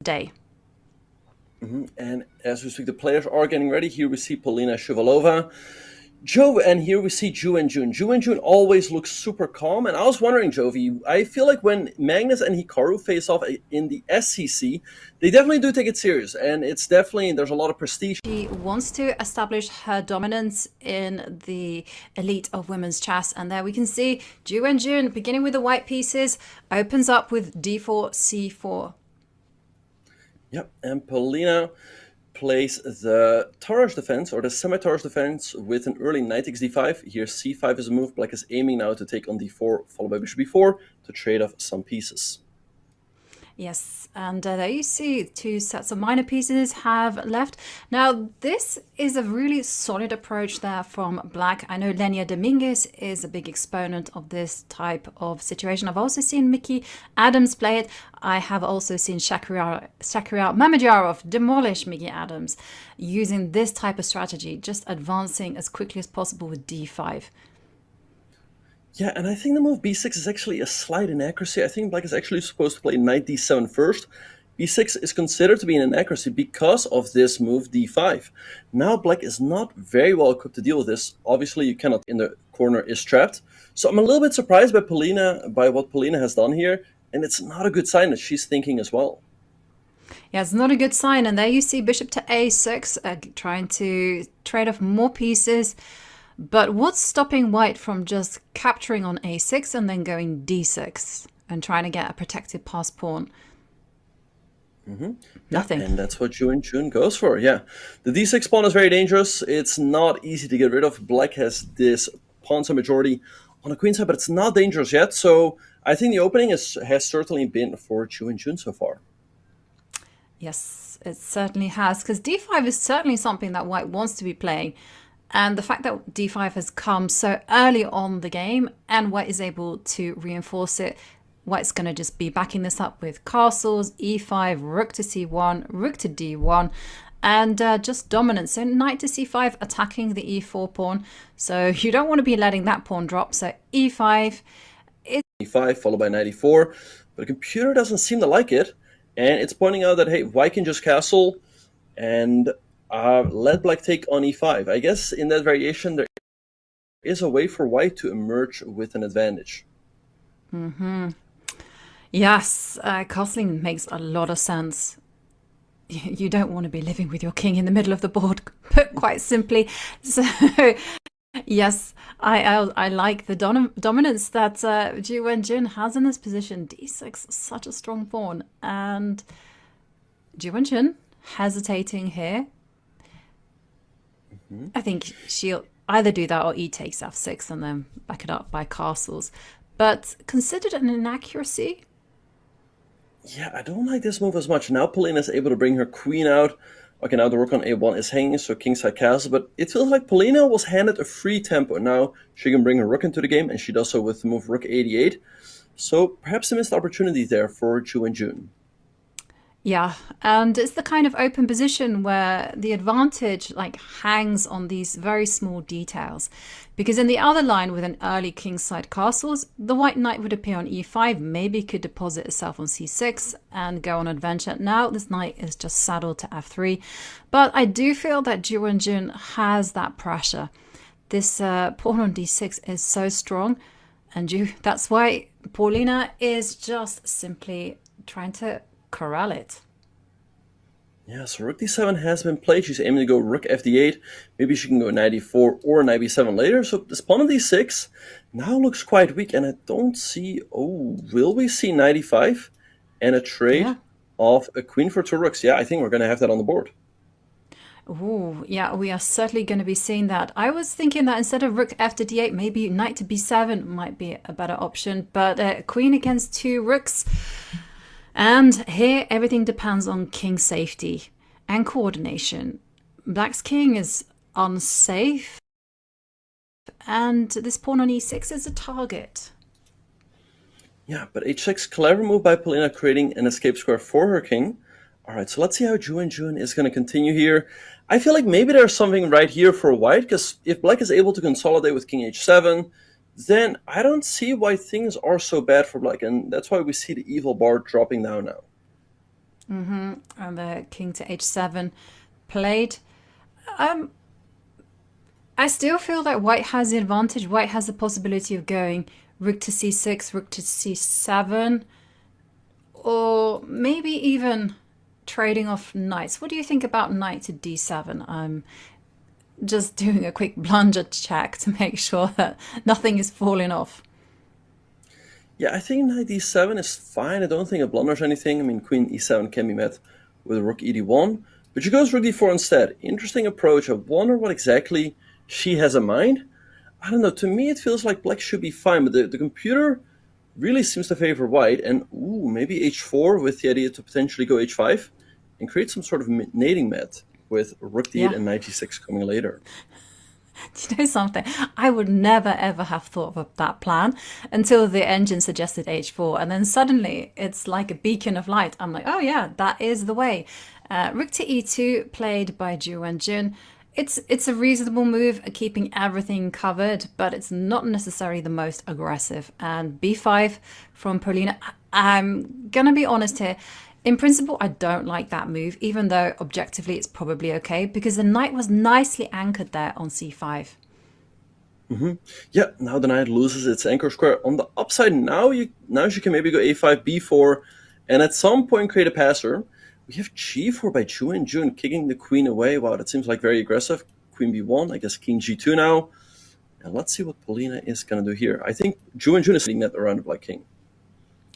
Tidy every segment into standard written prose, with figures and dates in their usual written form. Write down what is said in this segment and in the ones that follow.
day. And as we speak, the players are getting ready. Here we see Polina Shovalova. And here we see Wenjun. Wenjun always looks super calm, and I was wondering, Jovi, I feel like when Magnus and Hikaru face off in the SCC, they definitely do take it serious, and there's a lot of prestige. She wants to establish her dominance in the elite of women's chess, and there we can see Wenjun, beginning with the white pieces, opens up with d4, c4. Yep, and Polina plays the Tarrasch defense, or the semi-Tarrasch defense, with an early knight takes d5. Here c5 is a move. Black is aiming now to take on d4, followed by bishop b4, to trade off some pieces. Yes, and there you see 2 sets of minor pieces have left. Now, this is a really solid approach there from Black. I know Lenia Dominguez is a big exponent of this type of situation. I've also seen Mickey Adams play it. I have also seen Shakhriyar Mamedyarov demolish Mickey Adams using this type of strategy, just advancing as quickly as possible with d5. Yeah, and I think the move b6 is actually a slight inaccuracy. I think Black is actually supposed to play knight d7 first. b6 is considered to be an inaccuracy because of this move d5. Now Black is not very well equipped to deal with this. Obviously, you cannot in the corner is trapped. So I'm a little bit surprised by what Polina has done here, and it's not a good sign that she's thinking as well. Yeah, it's not a good sign. And there you see bishop to a6, trying to trade off more pieces. But what's stopping white from just capturing on a6 and then going d6 and trying to get a protected pass pawn? Nothing. Yeah, and that's what Wenjun goes for, yeah. The d6 pawn is very dangerous. It's not easy to get rid of. Black has this pawn side majority on the queen side, but it's not dangerous yet. So I think the opening has certainly been for Wenjun so far. Yes, it certainly has, because d5 is certainly something that white wants to be playing. And the fact that d5 has come so early on the game and white is able to reinforce it, white's going to just be backing this up with castles, e5, rook to c1, rook to d1, and just dominance. So knight to c5 attacking the e4 pawn. So you don't want to be letting that pawn drop. So e5. e5 followed by knight e4, but the computer doesn't seem to like it. And it's pointing out that, hey, white can just castle and let Black take on e5. I guess in that variation there is a way for white to emerge with an advantage. Yes, castling makes a lot of sense. You don't want to be living with your king in the middle of the board, put quite simply. So yes, I like the dominance that Wenjun has in this position. d6 is such a strong pawn, and Wenjun hesitating here. I think she'll either do that or e takes f6 and then back it up by castles. But considered an inaccuracy. Yeah, I don't like this move as much. Now Polina is able to bring her queen out. Okay, now the rook on a1 is hanging, so kingside castle. But it feels like Polina was handed a free tempo. Now she can bring her rook into the game, and she does so with the move rook 88. So perhaps a missed opportunity there for Wenjun. Yeah, and it's the kind of open position where the advantage hangs on these very small details. Because in the other line with an early kingside castles, the white knight would appear on e5, maybe could deposit itself on c6 and go on adventure. Now this knight is just saddled to f3. But I do feel that Wenjun has that pressure. This pawn on d6 is so strong, and that's why Polina is just simply trying to corral it. Yeah, so rook d7 has been played. She's aiming to go rook fd8. Maybe she can go knight e4 or knight b7 later. So this pawn on d6 now looks quite weak, and I don't see... Oh, will we see knight e5 and a trade of a queen for 2 rooks? Yeah, I think we're going to have that on the board. Oh, yeah, we are certainly going to be seeing that. I was thinking that instead of rook f to d8, maybe knight to b7 might be a better option. But queen against 2 rooks... And here everything depends on king's safety and coordination. Black's king is unsafe, and this pawn on e6 is a target. Yeah, but h6, clever move by Polina, creating an escape square for her king. Alright, so let's see how Wenjun is going to continue here. I feel like maybe there's something right here for white, because if Black is able to consolidate with king h7, then I don't see why things are so bad for Black, and that's why we see the evil bar dropping down now. And the king to h7 played. I still feel that white has the advantage. White has the possibility of going rook to c6, rook to c7, or maybe even trading off knights. What do you think about knight to d7? I'm just doing a quick blunder check to make sure that nothing is falling off. Yeah, I think knight d7 is fine. I don't think it blunders anything. I mean, queen e7 can be met with rook e d1, but she goes rook d4 instead. Interesting approach. I wonder what exactly she has in mind. I don't know. To me, it feels like black should be fine, but the computer really seems to favor white. And ooh, maybe h4 with the idea to potentially go h5 and create some sort of mating mat with rook d8 and knight g6 coming later. Do you know something? I would never ever have thought of that plan until the engine suggested h4, and then suddenly it's like a beacon of light. I'm like, oh yeah, that is the way. Rook to e2 played by Wenjun. It's a reasonable move, keeping everything covered, but it's not necessarily the most aggressive. And b5 from Polina. I'm gonna be honest here. In principle, I don't like that move, even though objectively it's probably okay, because the knight was nicely anchored there on c5. Yeah, now the knight loses its anchor square. On the upside, now she can maybe go a5, b4, and at some point create a passer. We have g4 by Wenjun, kicking the queen away. Wow, that seems like very aggressive. Queen b1, I guess king g2 now. And let's see what Polina is going to do here. I think Wenjun is sitting that around the black king.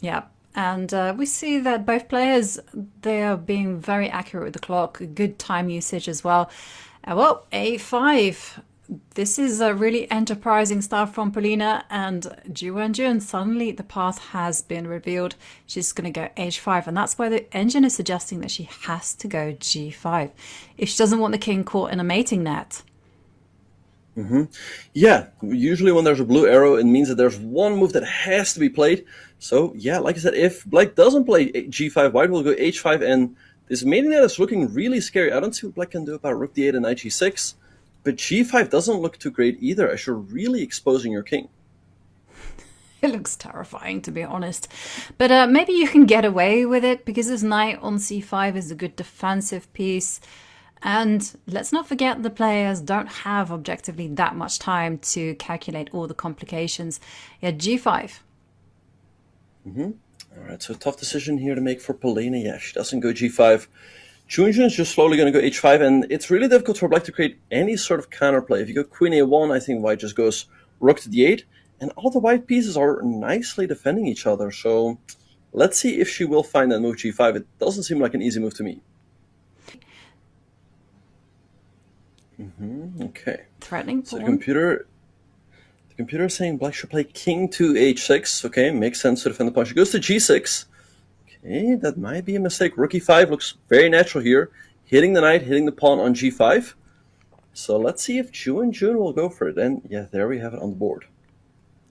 Yeah. And we see that both players, they are being very accurate with the clock, good time usage as well. Well, a5. This is a really enterprising start from Polina, and Wenjun, suddenly the path has been revealed. She's going to go h5, and that's why the engine is suggesting that she has to go g5 if she doesn't want the king caught in a mating net. Yeah, usually when there's a blue arrow, it means that there's one move that has to be played. So yeah, like I said, if black doesn't play g5, white will go h5, and this mating net is looking really scary. I don't see what black can do about rook d8 and knight g6, but g5 doesn't look too great either, as you're really exposing your king. It looks terrifying, to be honest. But maybe you can get away with it, because this knight on c5 is a good defensive piece. And let's not forget, the players don't have objectively that much time to calculate all the complications. Yeah, g5. All right, so a tough decision here to make for Polina. Yeah, she doesn't go g5. Wenjun is just slowly going to go h5, and it's really difficult for black to create any sort of counterplay. If you go queen a1, I think white just goes rook to d8, and all the white pieces are nicely defending each other. So let's see if she will find that move g5. It doesn't seem like an easy move to me. Okay. Threatening So pawn. the computer is saying black should play king to h6. Okay, makes sense to defend the pawn. She goes to g6. Okay, that might be a mistake. Rook e5 looks very natural here. Hitting the knight, hitting the pawn on g5. So let's see if Wenjun will go for it. And yeah, there we have it on the board.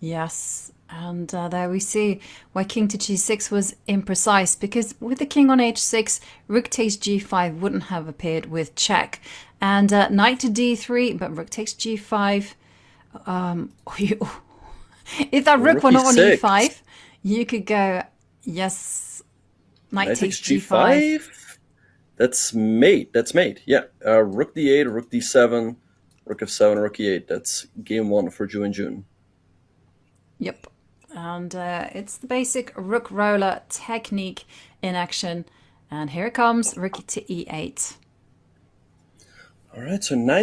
Yes, and there we see why king to g6 was imprecise, because with the king on h6, rook takes g5 wouldn't have appeared with check. And knight to d3, but rook takes g5. If that rook were not on e5, you could go, yes, knight takes g5. That's mate. That's mate. Yeah. Rook d8, rook d7, rook f7, rook e8. That's game one for Wenjun. Yep. And it's the basic rook roller technique in action. And here it comes, rook to e8. All right, so knight